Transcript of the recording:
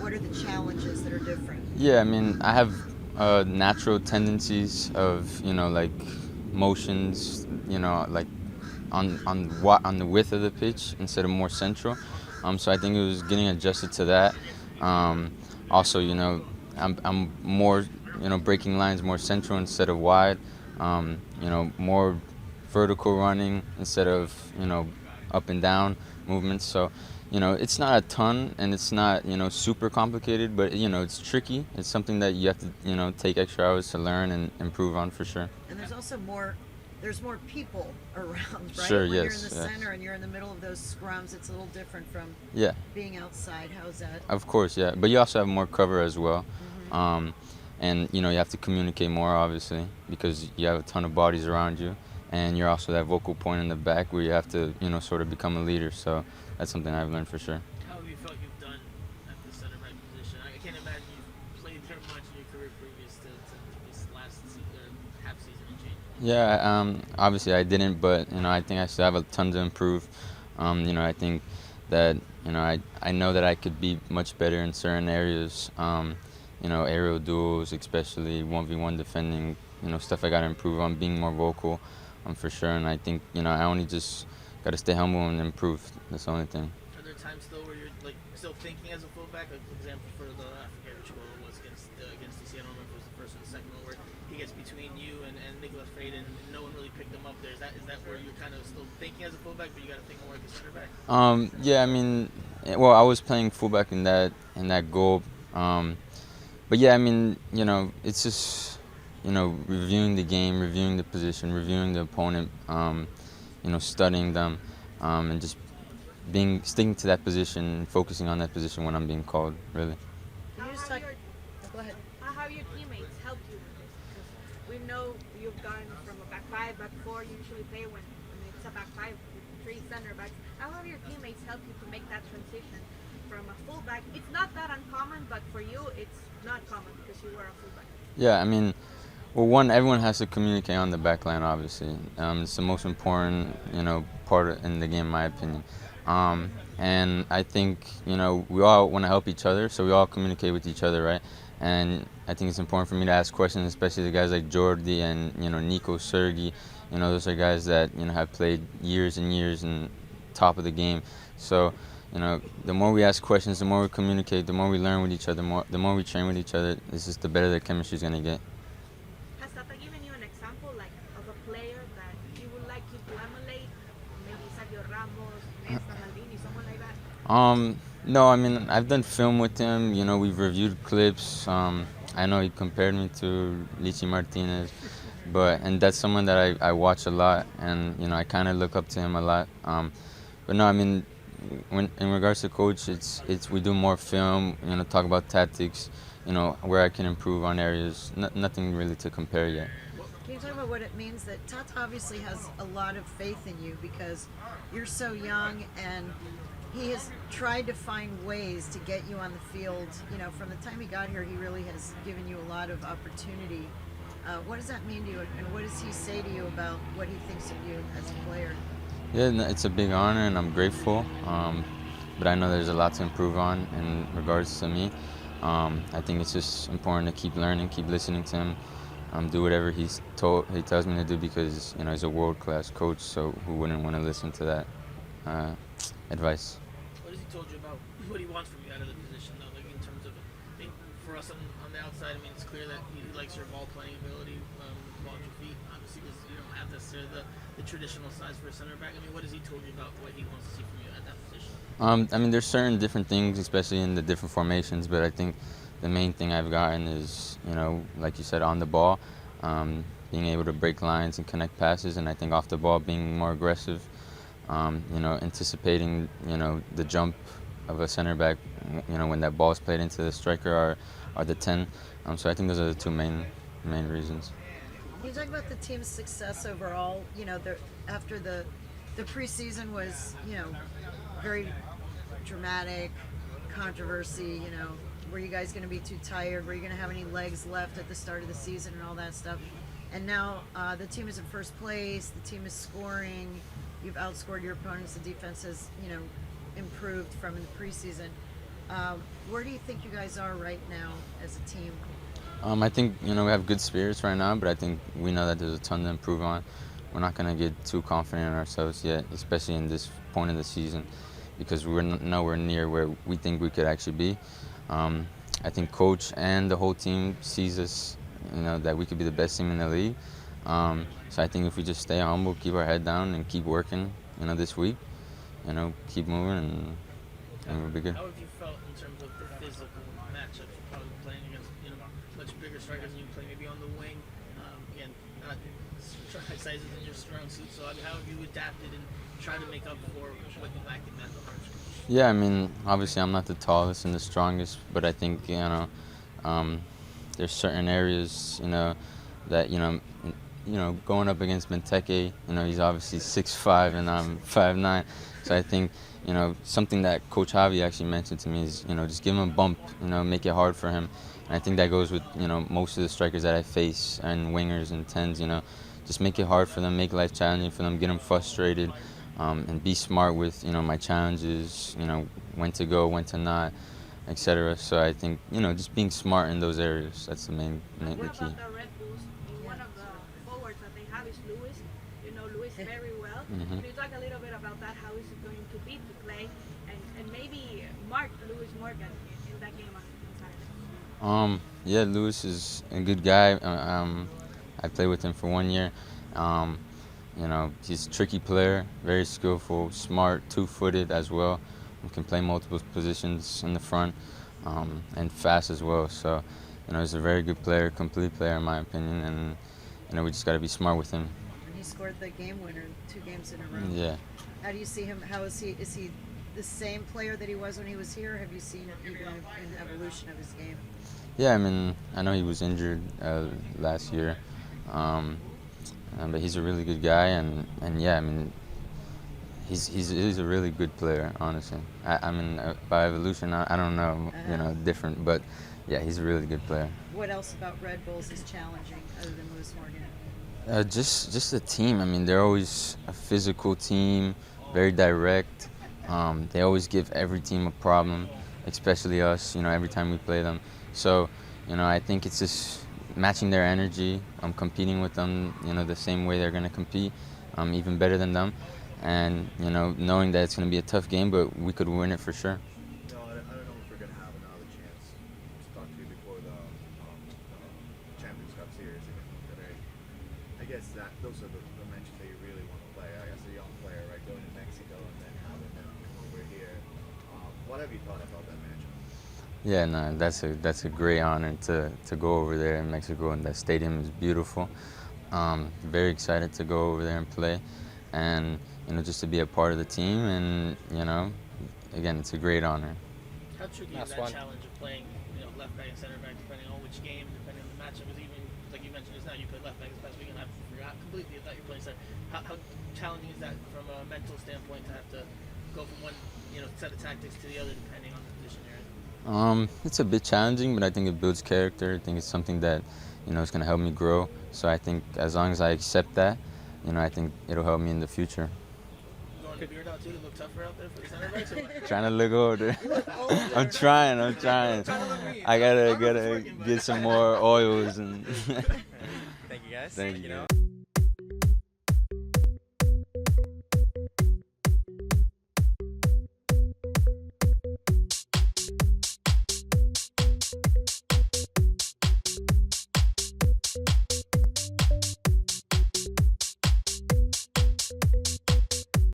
what are the challenges that are different? Yeah, I mean, I have natural tendencies of, like motions, like on the width of the pitch instead of more central. So I think it was getting adjusted to that. Um, Also, I'm more, breaking lines more central instead of wide. More vertical running instead of, up and down movements. So, it's not a ton and it's not, super complicated, but, it's tricky. It's something that you have to, take extra hours to learn and improve on for sure. And there's also there's more people around, Sure, right? When you're in the yes, yes. center and you're in the middle of those scrums, it's a little different from Yeah, being outside. How's that? of course, yeah. But you also have more cover as well. Mm-hmm. Um, and, you have to communicate more, obviously, because you have a ton of bodies around you. And you're also that vocal point in the back where you have to, sort of become a leader. So that's something I've learned for sure. How have you felt you've done at the center back position? I can't imagine you've played there much in your career previous to this half season and change. Yeah, obviously I didn't, but, I think I still have a ton to improve. I think that, I know that I could be much better in certain areas. Aerial duels, especially 1v1 defending, stuff I got to improve on, being more vocal, for sure. And I think, I only just got to stay humble and improve. That's the only thing. Are there times still where you're like still thinking as a fullback? Like for example, for the I forget which goal it was against DC. I don't remember if it was the first or the second one where he gets between you and Nicholas Fraden and no one really picked him up there. Is that where you're kind of still thinking as a fullback, but you got to think more like a center back? Yeah, I mean, well, I was playing fullback in that goal. But yeah, I mean, it's just, reviewing the game, reviewing the position, reviewing the opponent, studying them, and just sticking to that position, focusing on that position when I'm being called. Really. Can you How just have talk? your Oh, go ahead. how have your teammates helped you with this? Because we know you've gone from a back five, back four. You usually play when it's a back five with three center backs. How have your teammates helped you to make that transition from a fullback? It's not that uncommon, but for you, it's not common because you were a fullback. Yeah, I mean, well, one, everyone has to communicate on the back line, obviously. It's the most important, part in the game, in my opinion. And I think, we all want to help each other, so we all communicate with each other, right? And I think it's important for me to ask questions, especially the guys like Jordi and, Nico, Sergi. Those are guys that, have played years and years and top of the game. So, the more we ask questions, the more we communicate, the more we learn with each other, the more we train with each other, it's just the better the chemistry is going to get. Has Tata given you an example like of a player that he would like you to emulate? Maybe Sergio Ramos, Nesta, Maldini, someone like that. No, I mean, I've done film with him. We've reviewed clips. I know he compared me to Lichi Martinez, and that's someone that I watch a lot, and I kind of look up to him a lot. But no, I mean, when in regards to coach, it's we do more film. Talk about tactics. Where I can improve on areas. Nothing really to compare yet. Can you talk about what it means that Tata obviously has a lot of faith in you because you're so young and he has tried to find ways to get you on the field. From the time he got here, he really has given you a lot of opportunity. What does that mean to you, and what does he say to you about what he thinks of you as a player? Yeah, no, it's a big honor, and I'm grateful. But I know there's a lot to improve on in regards to me. I think it's just important to keep learning, keep listening to him, do whatever he tells me to do because he's a world class coach. So who wouldn't want to listen to that uh, advice? What has he told you about what he wants from you out of the position, though? Like in terms of, I mean, for us on the outside, I mean, it's clear that he likes your ball playing ability, ball at your feet. Obviously, because you don't have necessarily the traditional size for a center back. I mean, what has he told you about what he wants to see from you at that position? I mean, there's certain different things, especially in the different formations. But I think the main thing I've gotten is, like you said, on the ball, being able to break lines and connect passes, and I think off the ball, being more aggressive. Anticipating, the jump of a center back, when that ball is played into the striker or the 10. So I think those are the two main reasons. Can you talk about the team's success overall? After the preseason was very dramatic, controversy. Were you guys going to be too tired? Were you going to have any legs left at the start of the season and all that stuff? And now the team is in first place. The team is scoring. You've outscored your opponents. The defense has improved from the preseason. Where do you think you guys are right now as a team? I think we have good spirits right now, but I think we know that there's a ton to improve on. We're not gonna get too confident in ourselves yet, especially in this point of the season, because we're nowhere near where we think we could actually be. Um, I think coach and the whole team sees us, that we could be the best team in the league. So I think if we just stay humble, keep our head down, and keep working, this week, keep moving, and we'll be good. How have you felt in terms of the physical matchups? Probably playing against much bigger strikers than you play maybe on the wing. Again, not size isn't your strong suit. So how have you adapted and tried to make up for what you lacked in that regard? Yeah, I mean, obviously I'm not the tallest and the strongest, but I think there's certain areas that going up against Benteke, he's obviously 6'5" and I'm 5'9", so I think something that Coach Javi actually mentioned to me is just give him a bump, make it hard for him, and I think that goes with most of the strikers that I face and wingers and tens, just make it hard for them, make life challenging for them, get them frustrated. And be smart with my challenges, when to go, when to not, etc. So I think just being smart in those areas, that's the main What key. about the Red Bulls? One of the forwards that they have is Lewis. You know Lewis very well. Mhm. Can you talk a little bit about that? How is it going to be to play and maybe mark Lewis Morgan in that game on Saturday? Yeah, Lewis is a good guy. I played with him for 1 year. He's a tricky player, very skillful, smart, two-footed as well. He can play multiple positions in the front, and fast as well. So, he's a very good player, complete player in my opinion, and we just got to be smart with him. And he scored the game winner 2 games in a row. Yeah. How do you see him? How is he? Is he the same player that he was when he was here? Have you seen even an evolution of his game? Yeah, I mean, I know he was injured last year, but he's a really good guy, and yeah, I mean, he's a really good player, honestly. I mean, by evolution, I don't know, different, but yeah, he's a really good player. What else about Red Bulls is challenging other than Lewis Morgan? Just the team. I mean, they're always a physical team, very direct. They always give every team a problem, especially us. Every time we play them. So, I think it's just matching their energy. Competing with them, the same way they're gonna compete, even better than them, and knowing that it's gonna be a tough game, but we could win it for sure. No, I don't know if we're gonna have another chance to talk to you before the Champions Cup series again today. I guess that those are the matches that you really want to play. I guess a young player, right, going to Mexico and then having them over here. What have you thought about that matchup? Yeah, no, that's a great honor to go over there in Mexico, and that stadium is beautiful. Very excited to go over there and play, and just to be a part of the team, and again, it's a great honor. How tricky is that challenge of playing left back and center back, depending on which game, depending on the matchup? Because even like you mentioned just now, you played left back this past weekend. I forgot completely that you're playing center. How challenging is that from a mental standpoint to have to go from one set of tactics to the other depending on the position you're in? It's a bit challenging, but I think it builds character. I think it's something that is going to help me grow. So I think as long as I accept that, I think it'll help me in the future. Growing a beard out too to look tougher out there for the center backs? Or what? Trying to look older. I'm trying. I gotta get some more oils and. Thank you guys. Thank you.